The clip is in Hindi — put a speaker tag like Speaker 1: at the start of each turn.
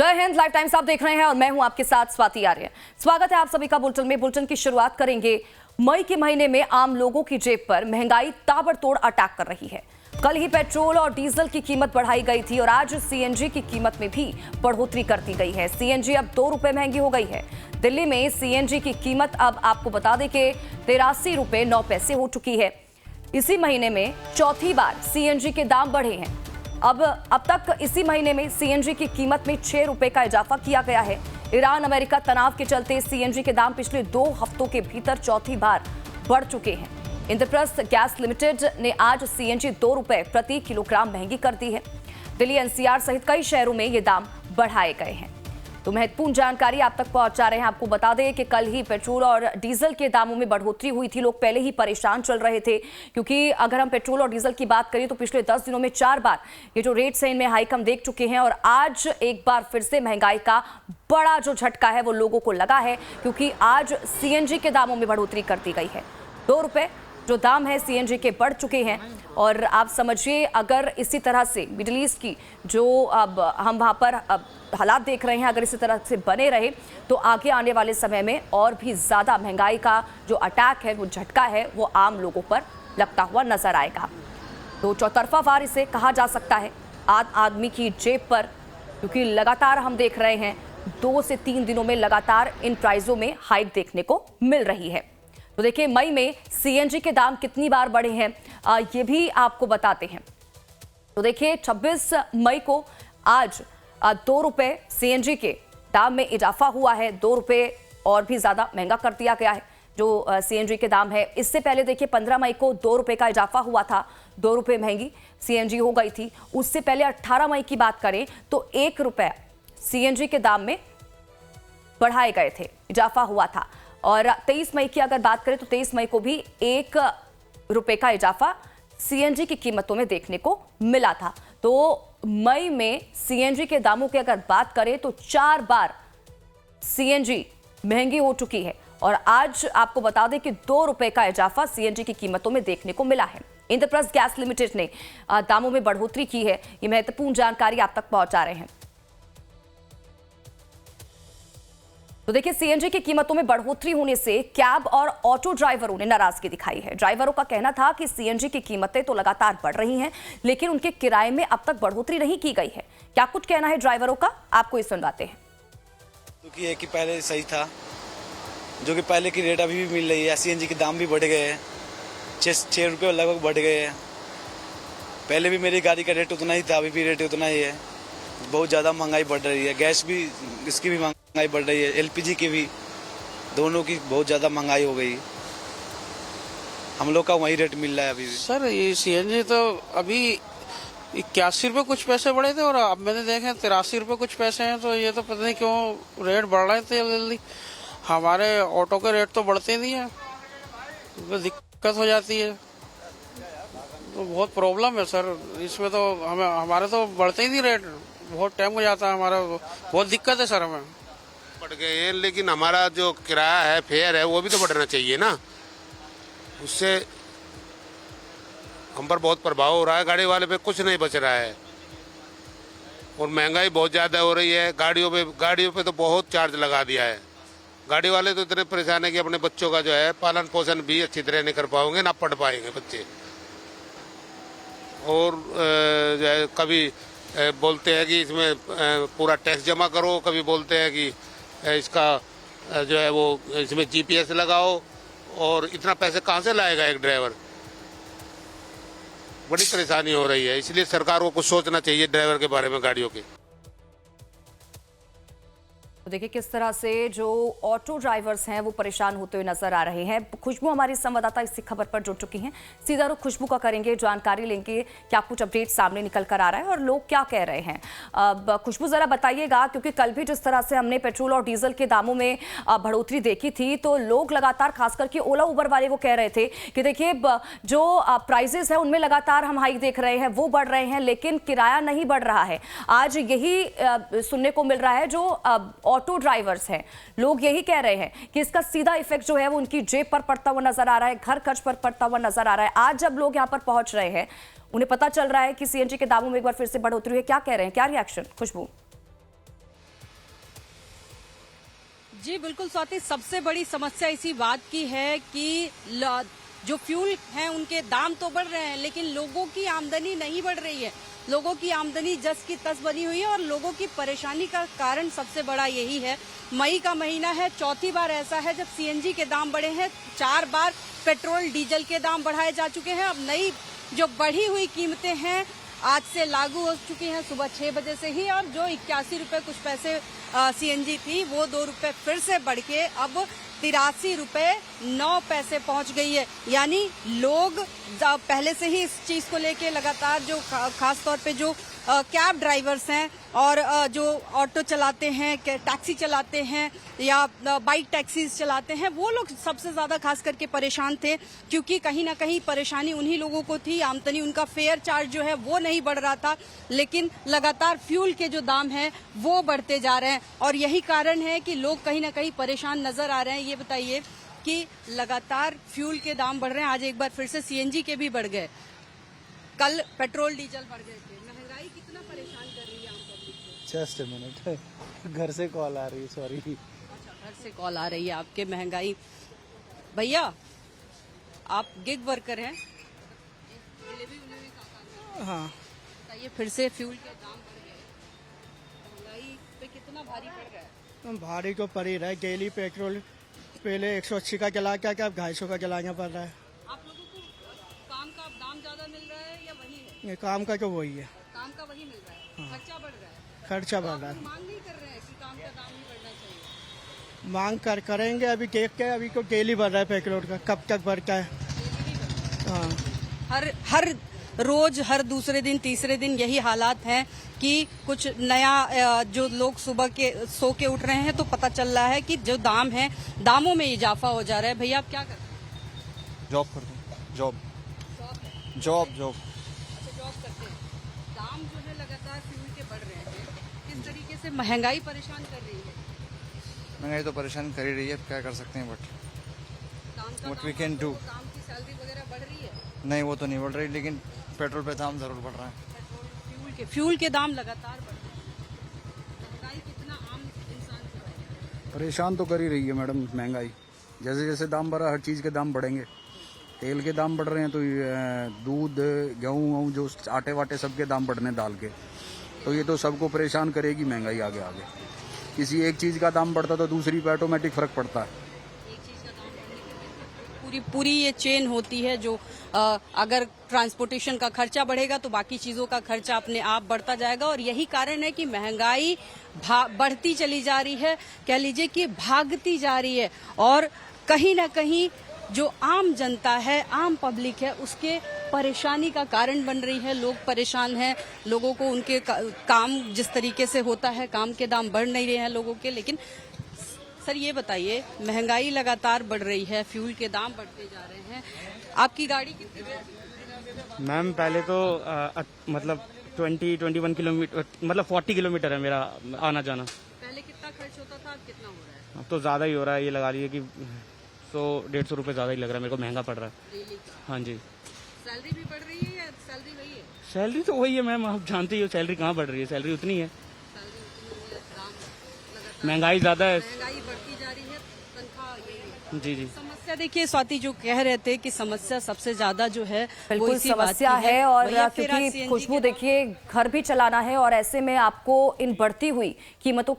Speaker 1: जय हिंद। लाइव टाइम्स आप देख रहे हैं और मैं हूं आपके साथ स्वाति आर्य। स्वागत है आप सभी का बुलेटिन में। बुलेटिन की शुरुआत करेंगे मई के महीने में आम लोगों की जेब पर महंगाई ताबड़तोड़ अटैक कर रही है। कल ही पेट्रोल और डीजल की कीमत बढ़ाई गई थी और आज सीएनजी की कीमत में भी बढ़ोतरी कर दी गई है। सीएनजी अब 2 रुपए महंगी हो गई है। दिल्ली में सीएनजी की कीमत अब आपको बता दें कि 83 रुपए 9 पैसे हो चुकी है। इसी महीने में चौथी बार सीएनजी के दाम बढ़े हैं। अब तक इसी महीने में सीएनजी की कीमत में 6 रुपए का इजाफा किया गया है। ईरान अमेरिका तनाव के चलते सीएनजी के दाम पिछले 2 हफ्तों के भीतर चौथी बार बढ़ चुके हैं। इंद्रप्रस्थ गैस लिमिटेड ने आज सीएनजी 2 रुपए प्रति किलोग्राम महंगी कर दी है। दिल्ली एनसीआर सहित कई शहरों में ये दाम बढ़ाए गए हैं। तो महत्वपूर्ण जानकारी आप तक पहुंचा रहे हैं। आपको बता दें कि कल ही पेट्रोल और डीजल के दामों में बढ़ोतरी हुई थी। लोग पहले ही परेशान चल रहे थे क्योंकि अगर हम पेट्रोल और डीजल की बात करें तो पिछले 10 दिनों में 4 बार ये जो रेट्स हैं इनमें हाइक हम देख चुके हैं और आज एक बार फिर से महंगाई का बड़ा जो झटका है वो लोगों को लगा है क्योंकि आज सीएनजी के दामों में बढ़ोतरी कर दी गई है। 2 रुपए जो दाम है सीएनजी के बढ़ चुके हैं और आप समझिए अगर इसी तरह से मिडिल ईस्ट की जो अब हम वहाँ पर हालात देख रहे हैं अगर इसी तरह से बने रहे तो आगे आने वाले समय में और भी ज़्यादा महंगाई का जो अटैक है वो झटका है वो आम लोगों पर लगता हुआ नजर आएगा। तो चौतरफा वार इसे कहा जा सकता है आदमी की जेब पर, क्योंकि लगातार हम देख रहे हैं 2 से 3 दिनों में लगातार इन प्राइसों में हाइक देखने को मिल रही है। तो देखिए मई में सीएनजी के दाम कितनी बार बढ़े हैं ये भी आपको बताते हैं। तो देखिए 26 मई को आज 2 रुपए सीएनजी के दाम में इजाफा हुआ है। 2 रुपए और भी ज्यादा महंगा कर दिया गया है जो सीएनजी के दाम है। इससे पहले देखिए 15 मई को 2 रुपए का इजाफा हुआ था, 2 रुपए महंगी सीएनजी हो गई थी। उससे पहले 18 मई की बात करें तो 1 रुपए सीएनजी के दाम में बढ़ाए गए थे, इजाफा हुआ था। और 23 मई की अगर बात करें तो 23 मई को भी 1 रुपए का इजाफा सीएनजी की कीमतों में देखने को मिला था। तो मई में सीएनजी के दामों की अगर बात करें तो 4 बार सीएनजी महंगी हो चुकी है और आज आपको बता दें कि 2 रुपए का इजाफा सीएनजी की कीमतों में देखने को मिला है। इंद्रप्रस्थ गैस लिमिटेड ने दामों में बढ़ोतरी की है। ये महत्वपूर्ण जानकारी आप तक पहुंचा रहे हैं। तो देखिए सीएनजी की कीमतों में बढ़ोतरी होने से कैब और ऑटो ड्राइवरों ने नाराजगी दिखाई है। ड्राइवरों का कहना था कि सीएनजी की कीमतें तो लगातार बढ़ रही हैं लेकिन उनके किराए में अब तक बढ़ोतरी नहीं की गई है। क्या कुछ कहना है ड्राइवरों का, आपको ये सुनवाते हैं।
Speaker 2: क्योंकि है कि पहले सही था, जो कि पहले की रेट अभी भी मिल रही है। सीएनजी के दाम भी बढ़ गए हैं, 6 रुपये लगभग बढ़ गए हैं। पहले भी मेरी गाड़ी का रेट उतना ही था, अभी भी रेट उतना ही है। बहुत ज़्यादा महंगाई बढ़ रही है। गैस भी इसकी भी महंगाई बढ़ रही है, एलपीजी की भी, दोनों की बहुत ज़्यादा महंगाई हो गई। हम लोग का वही रेट मिल रहा है अभी भी।
Speaker 3: सर ये सीएनजी तो अभी 81 रुपये कुछ पैसे बढ़े थे और अब मैंने देखे 83 रुपये कुछ पैसे हैं। तो ये तो पता नहीं क्यों रेट बढ़ रहे थे जल्दी। हमारे ऑटो के रेट तो बढ़ते नहीं है, तो दिक्कत हो जाती है। तो बहुत प्रॉब्लम है सर इसमें। तो हमारे तो बढ़ते ही नहीं रेट, बहुत टाइम हो जाता है हमारा, बहुत दिक्कत है सर हमें।
Speaker 4: बढ़ गए हैं लेकिन हमारा जो किराया है, फेयर है, वो भी तो बढ़ना चाहिए ना। उससे हम पर बहुत प्रभाव हो रहा है, गाड़ी वाले पे कुछ नहीं बच रहा है और महंगाई बहुत ज़्यादा हो रही है। गाड़ियों पे तो बहुत चार्ज लगा दिया है। गाड़ी वाले तो इतने परेशान है कि अपने बच्चों का जो है पालन पोषण भी अच्छी तरह नहीं कर पाएंगे, ना पढ़ पाएंगे बच्चे। और जो है कभी बोलते हैं कि इसमें पूरा टैक्स जमा करो, कभी बोलते हैं कि इसका जो है वो इसमें जीपीएस लगाओ, और इतना पैसे कहाँ से लाएगा एक ड्राइवर। बड़ी परेशानी हो रही है, इसलिए सरकार को कुछ सोचना चाहिए ड्राइवर के बारे में, गाड़ियों के।
Speaker 1: तो देखिए किस तरह से जो ऑटो ड्राइवर्स हैं वो परेशान होते हुए नजर आ रहे हैं। खुशबू हमारी संवाददाता इसी खबर पर जुड़ चुकी हैं। सीधा रुख खुशबू का करेंगे, जानकारी लेंगे क्या कुछ अपडेट सामने निकल कर आ रहा है और लोग क्या कह रहे हैं। अब खुशबू जरा बताइएगा, क्योंकि कल भी जिस तरह से हमने पेट्रोल और डीजल के दामों में बढ़ोतरी देखी थी तो लोग लगातार, खास करके ओला उबर वाले, वो कह रहे थे कि देखिए जो प्राइजेस है उनमें लगातार हम हाइक देख रहे हैं, वो बढ़ रहे हैं लेकिन किराया नहीं बढ़ रहा है। आज यही सुनने को मिल रहा है जो ऑटो ड्राइवर्स हैं, लोग यही कह रहे हैं कि इसका सीधा इफेक्ट जो है वो उनकी जेब पर पड़ता हुआ नजर आ रहा है, घर खर्च पर पड़ता हुआ नजर आ रहा है। आज जब लोग यहां पर पहुंच रहे हैं उन्हें पता चल रहा है कि सीएनजी के दामों में एक बार फिर से बढ़ोतरी है। क्या कह रहे हैं, क्या रिएक्शन खुशबू?
Speaker 5: जी बिल्कुल स्वाति, सबसे बड़ी समस्या इसी बात की है कि जो फ्यूल है उनके दाम तो बढ़ रहे हैं लेकिन लोगों की आमदनी नहीं बढ़ रही है। लोगों की आमदनी जस की तस बनी हुई है और लोगों की परेशानी का कारण सबसे बड़ा यही है। मई का महीना है, चौथी बार ऐसा है जब सीएनजी के दाम बढ़े हैं। 4 बार पेट्रोल डीजल के दाम बढ़ाए जा चुके हैं। अब नई जो बढ़ी हुई कीमतें हैं आज से लागू हो चुकी हैं सुबह 6 बजे से ही, और जो 81 रुपए कुछ पैसे सीएनजी थी वो 2 रुपए फिर से बढ़ के अब 83 रुपए 9 पैसे पहुंच गई है। यानी लोग पहले से ही इस चीज को लेके लगातार जो खास तौर पे जो कैब ड्राइवर्स हैं और जो ऑटो चलाते हैं, टैक्सी चलाते हैं या बाइक टैक्सीज चलाते हैं, वो लोग सबसे ज्यादा खास करके परेशान थे क्योंकि कहीं ना कहीं परेशानी उन्हीं लोगों को थी। आमदनी, उनका फेयर चार्ज जो है वो नहीं बढ़ रहा था, लेकिन लगातार फ्यूल के जो दाम हैं वो बढ़ते जा रहे हैं और यही कारण है कि लोग कहीं ना कहीं परेशान नजर आ रहे हैं। ये बताइए कि लगातार फ्यूल के दाम बढ़ रहे हैं, आज एक बार फिर से सीएनजी के भी बढ़ गए, कल पेट्रोल डीजल बढ़ गए थे। महंगाई कितना परेशान कर रही है आम पब्लिक को?
Speaker 6: जस्ट मिनट, घर से कॉल आ रही है, सॉरी।
Speaker 5: अच्छा, घर से कॉल आ रही है आपके। महंगाई, भैया आप गिग वर्कर हैं,
Speaker 6: हाँ,
Speaker 5: बताइए फिर से फ्यूल के दाम बढ़ गए, महंगाई पे कितना भारी पड़ रहा है?
Speaker 6: भारी को पड़ ही रहा है। डेली पेट्रोल पहले 180 का चला के अब 250 का चलाना पड़ रहा है।
Speaker 5: आप लोगों को काम का दाम ज्यादा मिल रहा है या वही है?
Speaker 6: ये काम का तो वही है,
Speaker 5: काम का वही मिल रहा है, खर्चा बढ़ रहा है।
Speaker 6: खर्चा बढ़ रहा है।
Speaker 5: मांग नहीं कर रहे हैं कि काम का दाम ही बढ़ना चाहिए?
Speaker 6: मांग करेंगे, अभी देख के, अभी तो डेली बढ़ रहा है पेट्रोल का, कब तक बढ़ता है। हाँ,
Speaker 5: हर रोज, हर दूसरे दिन, तीसरे दिन यही हालात हैं कि कुछ नया जो लोग सुबह के सो के उठ रहे हैं तो पता चल रहा है कि जो दाम है, दामों में इजाफा हो जा रहा है। भैया आप क्या करते हैं?
Speaker 7: जॉब करते हैं। जॉब
Speaker 5: है?
Speaker 7: जॉब
Speaker 5: अच्छा, जॉब करते हैं। दाम जो है लगातार फ्यूल के बढ़ रहे हैं, किस तरीके से महंगाई परेशान कर रही है?
Speaker 7: महंगाई तो परेशान कर ही रही है, क्या कर सकते हैं, बट
Speaker 5: काम का
Speaker 7: What
Speaker 5: दाम
Speaker 7: we can do?
Speaker 5: काम की सैलरी वगैरह बढ़ रही है?
Speaker 7: नहीं वो तो नहीं बढ़ रही, लेकिन पेट्रोल पे दाम जरूर बढ़ रहा है।
Speaker 5: पेट्रोल, फ्यूल के दाम लगातार बढ़ रहे हैं। महंगाई कितना आम इंसान को है?
Speaker 8: परेशान तो कर ही रही है मैडम महंगाई। जैसे जैसे दाम बढ़ा, हर चीज़ के दाम बढ़ेंगे। तेल के दाम बढ़ रहे हैं तो दूध, गेहूँ, जो आटे वाटे सबके दाम बढ़ने दाल के, तो ये तो सबको परेशान करेगी महंगाई आगे आगे। किसी एक चीज़ का दाम बढ़ता तो दूसरी पे ऑटोमेटिक फ़र्क पड़ता है।
Speaker 5: पूरी ये चेन होती है जो अगर ट्रांसपोर्टेशन का खर्चा बढ़ेगा तो बाकी चीजों का खर्चा अपने आप बढ़ता जाएगा और यही कारण है कि महंगाई बढ़ती चली जा रही है, कह लीजिए कि भागती जा रही है और कहीं ना कहीं जो आम जनता है, आम पब्लिक है, उसके परेशानी का कारण बन रही है। लोग परेशान हैं, लोगों को उनके काम जिस तरीके से होता है, काम के दाम बढ़ नहीं रहे हैं लोगों के। लेकिन सर ये बताइए, महंगाई लगातार बढ़ रही है, फ्यूल के दाम बढ़ते जा रहे हैं, आपकी गाड़ी कितनी है?
Speaker 9: मैम पहले तो मतलब 21 किलोमीटर, मतलब 40 किलोमीटर है मेरा आना जाना।
Speaker 5: पहले कितना खर्च होता था, अब कितना हो रहा है?
Speaker 9: अब तो ज़्यादा ही हो रहा है, ये लगा लीजिए कि 100-150 रुपये ज़्यादा ही लग रहा है मेरे को, महंगा पड़ रहा है।
Speaker 5: डेली का?
Speaker 9: हाँ जी।
Speaker 5: सैलरी भी बढ़ रही है या सैलरी वही है?
Speaker 9: सैलरी तो वही है मैम, आप जानते ही हो सैलरी कहाँ बढ़ रही है, सैलरी उतनी है,
Speaker 5: सैलरी उतनी है, दाम लगातार,
Speaker 9: महंगाई ज़्यादा है।
Speaker 5: महंगाई बढ़ती जा रही है, तनख्वाह यही है।
Speaker 9: जी जी।
Speaker 5: समस्या देखिए स्वाति जो कह रहे थे कि समस्या सबसे ज्यादा जो है वो
Speaker 1: बिल्कुल
Speaker 5: इसी बात
Speaker 1: समस्या
Speaker 5: की
Speaker 1: है और
Speaker 5: भैया, फिर आज
Speaker 1: क्योंकि
Speaker 5: CNG
Speaker 1: खुशबू
Speaker 5: के दाम-
Speaker 1: देखिए घर भी चलाना है और ऐसे में आपको इन बढ़ती हुई कीमतों